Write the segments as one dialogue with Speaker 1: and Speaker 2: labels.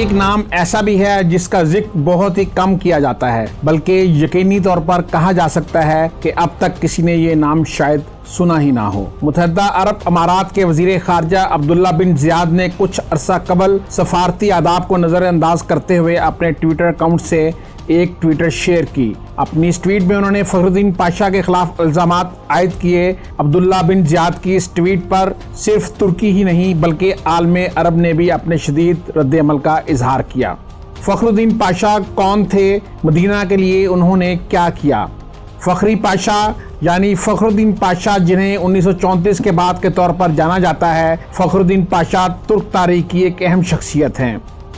Speaker 1: ایک نام ایسا بھی ہے جس کا ذکر بہت ہی کم کیا جاتا ہے، بلکہ یقینی طور پر کہا جا سکتا ہے کہ اب تک کسی نے یہ نام شاید سنا ہی نہ ہو۔ متحدہ عرب امارات کے وزیر خارجہ عبداللہ بن زیاد نے کچھ عرصہ قبل سفارتی آداب کو نظر انداز کرتے ہوئے اپنے ٹویٹر اکاؤنٹ سے ایک ٹویٹر شیئر کی۔ اپنی اس ٹویٹ میں انہوں نے فخر الدین پاشا کے خلاف الزامات عائد کیے۔ عبداللہ بن زیاد کی اس ٹویٹ پر صرف ترکی ہی نہیں بلکہ عالم عرب نے بھی اپنے شدید رد عمل کا اظہار کیا۔ فخر الدین پاشا کون تھے؟ مدینہ کے لیے انہوں نے کیا کیا؟ فخری پاشا یعنی فخر الدین پاشا، جنہیں 1934 کے بعد کے طور پر جانا جاتا ہے، فخر الدین پاشا ترک تاریخ کی ایک اہم شخصیت ہیں۔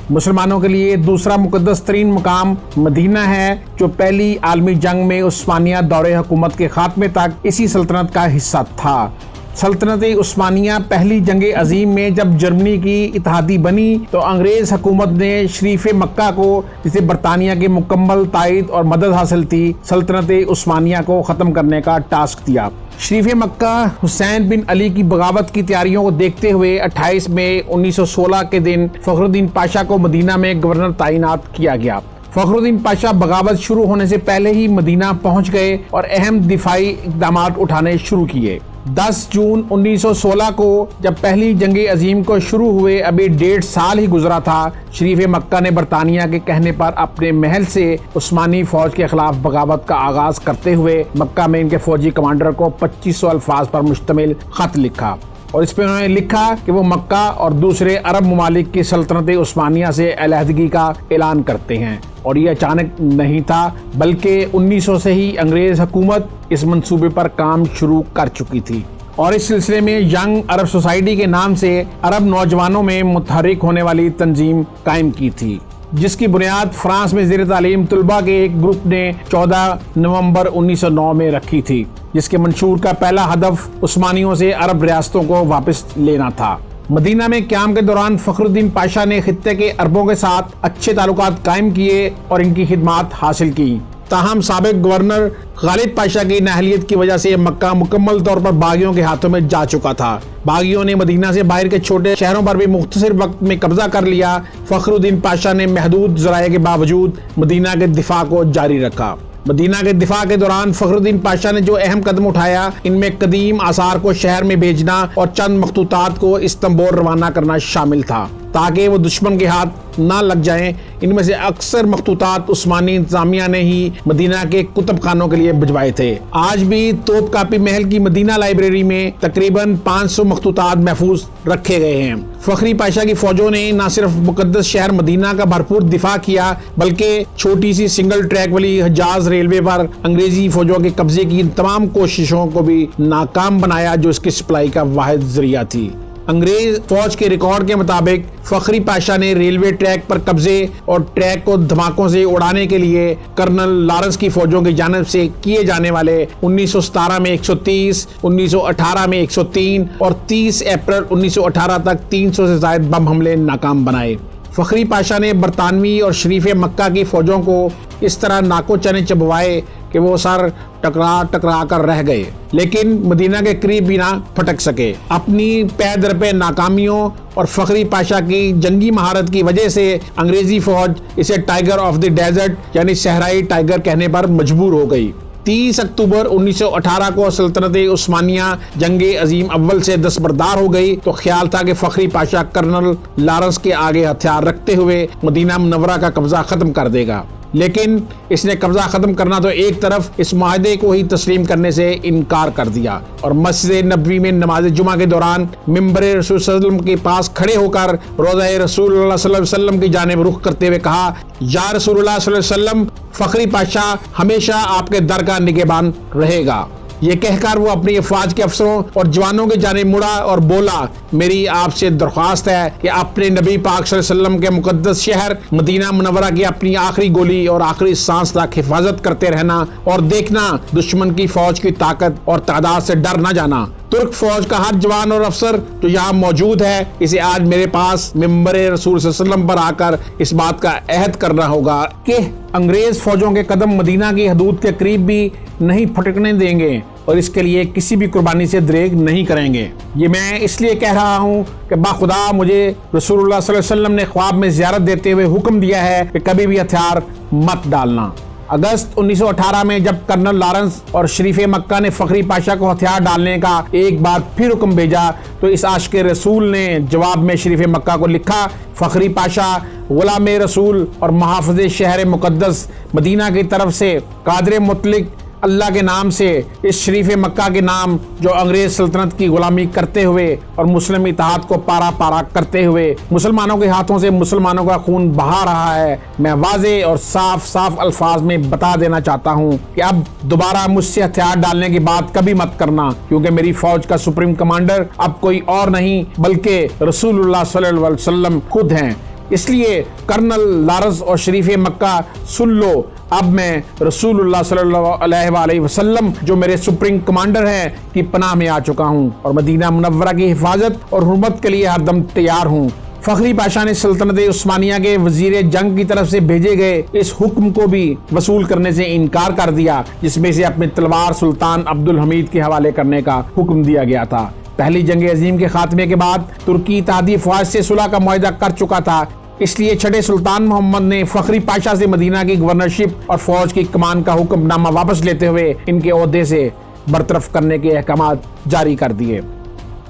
Speaker 1: مسلمانوں کے لیے دوسرا مقدس ترین مقام مدینہ ہے، جو پہلی عالمی جنگ میں عثمانیہ دور حکومت کے خاتمے تک اسی سلطنت کا حصہ تھا۔ سلطنت عثمانیہ پہلی جنگ عظیم میں جب جرمنی کی اتحادی بنی تو انگریز حکومت نے شریف مکہ کو، جسے برطانیہ کی مکمل تائید اور مدد حاصل تھی، سلطنت عثمانیہ کو ختم کرنے کا ٹاسک دیا۔ شریف مکہ حسین بن علی کی بغاوت کی تیاریوں کو دیکھتے ہوئے 28 مئی 1916 کے دن فخر الدین پاشا کو مدینہ میں گورنر تعینات کیا گیا۔ فخر الدین پاشا بغاوت شروع ہونے سے پہلے ہی مدینہ پہنچ گئے اور اہم دفاعی اقدامات اٹھانے شروع کیے۔ 10 جون 1916 کو جب پہلی جنگ عظیم کو شروع ہوئے ابھی 1.5 سال ہی گزرا تھا، شریف مکہ نے برطانیہ کے کہنے پر اپنے محل سے عثمانی فوج کے خلاف بغاوت کا آغاز کرتے ہوئے مکہ میں ان کے فوجی کمانڈر کو 2500 الفاظ پر مشتمل خط لکھا، اور اس پہ انہوں نے لکھا کہ وہ مکہ اور دوسرے عرب ممالک کی سلطنت عثمانیہ سے علیحدگی کا اعلان کرتے ہیں۔ اور یہ اچانک نہیں تھا، بلکہ 1900 سے ہی انگریز حکومت اس منصوبے پر کام شروع کر چکی تھی، اور اس سلسلے میں ینگ عرب سوسائٹی کے نام سے عرب نوجوانوں میں متحرک ہونے والی تنظیم قائم کی تھی، جس کی بنیاد فرانس میں زیر تعلیم طلباء کے ایک گروپ نے 14 نومبر 1909 میں رکھی تھی، جس کے منشور کا پہلا ہدف عثمانیوں سے عرب ریاستوں کو واپس لینا تھا۔ مدینہ میں قیام کے دوران فخر الدین پاشا نے خطے کے عربوں کے ساتھ اچھے تعلقات قائم کیے اور ان کی خدمات حاصل کی۔ تاہم سابق گورنر غالب پاشا کی نااہلیت کی وجہ سے مکہ مکمل طور پر باغیوں کے ہاتھوں میں جا چکا تھا۔ باغیوں نے مدینہ سے باہر کے چھوٹے شہروں پر بھی مختصر وقت میں قبضہ کر لیا۔ فخر الدین پاشا نے محدود ذرائع کے باوجود مدینہ کے دفاع کو جاری رکھا۔ مدینہ کے دفاع کے دوران فخر الدین پاشا نے جو اہم قدم اٹھایا، ان میں قدیم آثار کو شہر میں بھیجنا اور چند مخطوطات کو استنبول روانہ کرنا شامل تھا تاکہ وہ دشمن کے ہاتھ نہ لگ جائیں۔ ان میں سے اکثر مخطوطات عثمانی انتظامیہ نے ہی مدینہ کے کتب خانوں کے لیے بھجوائے تھے۔ آج بھی توپ کاپی محل کی مدینہ لائبریری میں تقریباً 500 مخطوطات محفوظ رکھے گئے ہیں۔ فخری پاشا کی فوجوں نے نہ صرف مقدس شہر مدینہ کا بھرپور دفاع کیا، بلکہ چھوٹی سی سنگل ٹریک والی حجاز ریلوے پر انگریزی فوجوں کے قبضے کی ان تمام کوششوں کو بھی ناکام بنایا جو اس کی سپلائی کا واحد ذریعہ تھی۔ انگریز فوج کے ریکارڈ کے مطابق فخری پاشا نے ریلوے ٹریک پر قبضے اور ٹریک کو دھماکوں سے اڑانے کے لیے کرنل لارنس کی فوجوں کی جانب سے کیے جانے والے 1917 میں 130، 1918 میں 103 اور 30 اپریل 1918 تک 300 سے زائد بم حملے ناکام بنائے۔ فخری پاشا نے برطانوی اور شریف مکہ کی فوجوں کو اس طرح ناکو چنے چبوائے کہ وہ سر ٹکرا کر رہ گئے، لیکن مدینہ کے قریب بھی نہ پھٹک سکے۔ اپنی پے در پہ ناکامیوں اور فخری پاشا کی جنگی مہارت کی وجہ سے انگریزی فوج اسے ٹائیگر آف دی ڈیزرٹ یعنی صحرائی ٹائیگر کہنے پر مجبور ہو گئی۔ 30 اکتوبر 1918 کو سلطنت عثمانیہ جنگ عظیم اول سے دستبردار ہو گئی تو خیال تھا کہ فخری پاشا کرنل لارنس کے آگے ہتھیار رکھتے ہوئے مدینہ منورہ کا قبضہ ختم کر دے گا، لیکن اس نے قبضہ ختم کرنا تو ایک طرف اس معاہدے کو ہی تسلیم کرنے سے انکار کر دیا، اور مسجد نبوی میں نماز جمعہ کے دوران ممبر رسول صلی اللہ علیہ وسلم کے پاس کھڑے ہو کر روضہ رسول اللہ صلی اللہ علیہ وسلم کی جانب رخ کرتے ہوئے کہا، یا رسول اللہ صلی اللہ علیہ وسلم، فخری پاشا ہمیشہ آپ کے در کا نگہبان رہے گا۔ یہ کہہ کر وہ اپنی افواج کے افسروں اور جوانوں کے جانب مڑا اور بولا، میری آپ سے درخواست ہے کہ اپنے نبی پاک صلی اللہ علیہ وسلم کے مقدس شہر مدینہ منورہ کی اپنی آخری گولی اور آخری سانس تک حفاظت کرتے رہنا اور دیکھنا دشمن کی فوج کی طاقت اور تعداد سے ڈر نہ جانا۔ ترک فوج کا ہر جوان اور افسر جو یہاں موجود ہے، اسے آج میرے پاس ممبر رسول صلی اللہ علیہ وسلم پر آ کر اس بات کا عہد کرنا ہوگا کہ انگریز فوجوں کے قدم مدینہ کی حدود کے قریب بھی نہیں پھٹکنے دیں گے۔ اور اس کے لیے کسی بھی قربانی سے دریغ نہیں کریں گے۔ یہ میں اس لیے کہہ رہا ہوں کہ باخدا مجھے رسول اللہ صلی اللہ علیہ وسلم نے خواب میں زیارت دیتے ہوئے حکم دیا ہے کہ کبھی بھی ہتھیار مت ڈالنا۔ اگست 1918 میں جب کرنل لارنس اور شریف مکہ نے فخری پاشا کو ہتھیار ڈالنے کا ایک بار پھر حکم بھیجا تو اس عاشق رسول نے جواب میں شریف مکہ کو لکھا، فخری پاشا غلام رسول اور محافظ شہر مقدس مدینہ کی طرف سے قادر مطلق اللہ کے نام سے اس شریف مکہ کے نام جو انگریز سلطنت کی غلامی کرتے ہوئے اور مسلم اتحاد کو پارا پارا کرتے ہوئے مسلمانوں کے ہاتھوں سے مسلمانوں کا خون بہا رہا ہے، میں واضح اور صاف صاف الفاظ میں بتا دینا چاہتا ہوں کہ اب دوبارہ مجھ سے ہتھیار ڈالنے کی بات کبھی مت کرنا، کیونکہ میری فوج کا سپریم کمانڈر اب کوئی اور نہیں بلکہ رسول اللہ صلی اللہ علیہ وسلم خود ہیں۔ اس لیے کرنل لارنس اور شریف مکہ سن لو، اب میں رسول اللہ صلی اللہ علیہ وسلم جو میرے سپریم کمانڈر ہیں کی پناہ میں آ چکا ہوں اور مدینہ منورہ کی حفاظت اور حرمت کے لیے ہر دم تیار ہوں۔ فخری پاشا نے سلطنت عثمانیہ کے وزیر جنگ کی طرف سے بھیجے گئے اس حکم کو بھی وصول کرنے سے انکار کر دیا جس میں سے اپنی تلوار سلطان عبد الحمید کے حوالے کرنے کا حکم دیا گیا تھا۔ پہلی جنگ عظیم کے خاتمے کے بعد ترکی اتحادی فوج سے صلح کا معاہدہ کر چکا تھا، اس لیے چھٹے سلطان محمد نے فخری پاشا سے مدینہ کی گورنرشپ اور فوج کی کمان کا حکم نامہ واپس لیتے ہوئے ان کے عہدے سے برطرف کرنے کے احکامات جاری کر دیے،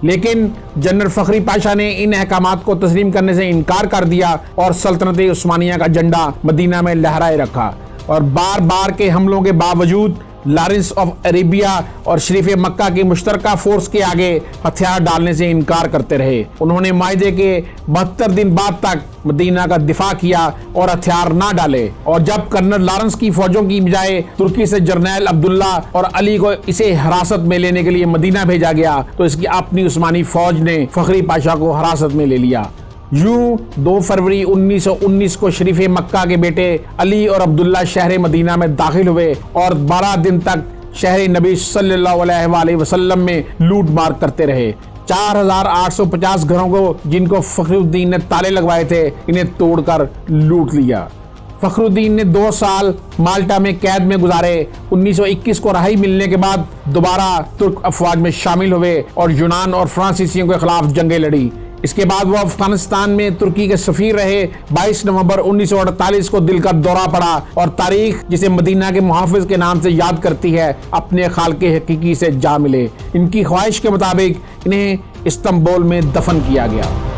Speaker 1: لیکن جنرل فخری پاشا نے ان احکامات کو تسلیم کرنے سے انکار کر دیا اور سلطنت عثمانیہ کا جھنڈا مدینہ میں لہرائے رکھا، اور بار بار کے حملوں کے باوجود لارنس آف عربیہ اور شریف مکہ کی مشترکہ فورس کے آگے ہتھیار ڈالنے سے انکار کرتے رہے۔ انہوں نے معاہدے کے 72 دن بعد تک مدینہ کا دفاع کیا اور ہتھیار نہ ڈالے، اور جب کرنل لارنس کی فوجوں کی بجائے ترکی سے جرنیل عبداللہ اور علی کو اسے حراست میں لینے کے لیے مدینہ بھیجا گیا تو اس کی اپنی عثمانی فوج نے فخری پاشا کو حراست میں لے لیا۔ یوں 2 فروری 1919 کو شریف مکہ کے بیٹے علی اور عبداللہ شہر مدینہ میں داخل ہوئے اور 12 دن تک شہر نبی صلی اللہ علیہ وسلم میں لوٹ مار کرتے رہے۔ 4850 گھروں کو جن کو فخر الدین نے تالے لگوائے تھے انہیں توڑ کر لوٹ لیا۔ فخر الدین نے 2 سال مالٹا میں قید میں گزارے۔ 1921 کو رہائی ملنے کے بعد دوبارہ ترک افواج میں شامل ہوئے اور یونان اور فرانسیسیوں کے خلاف جنگیں لڑی۔ اس کے بعد وہ افغانستان میں ترکی کے سفیر رہے۔ 22 نومبر 1948 کو دل کا دورہ پڑا اور تاریخ جسے مدینہ کے محافظ کے نام سے یاد کرتی ہے اپنے خالق حقیقی سے جا ملے۔ ان کی خواہش کے مطابق انہیں استنبول میں دفن کیا گیا۔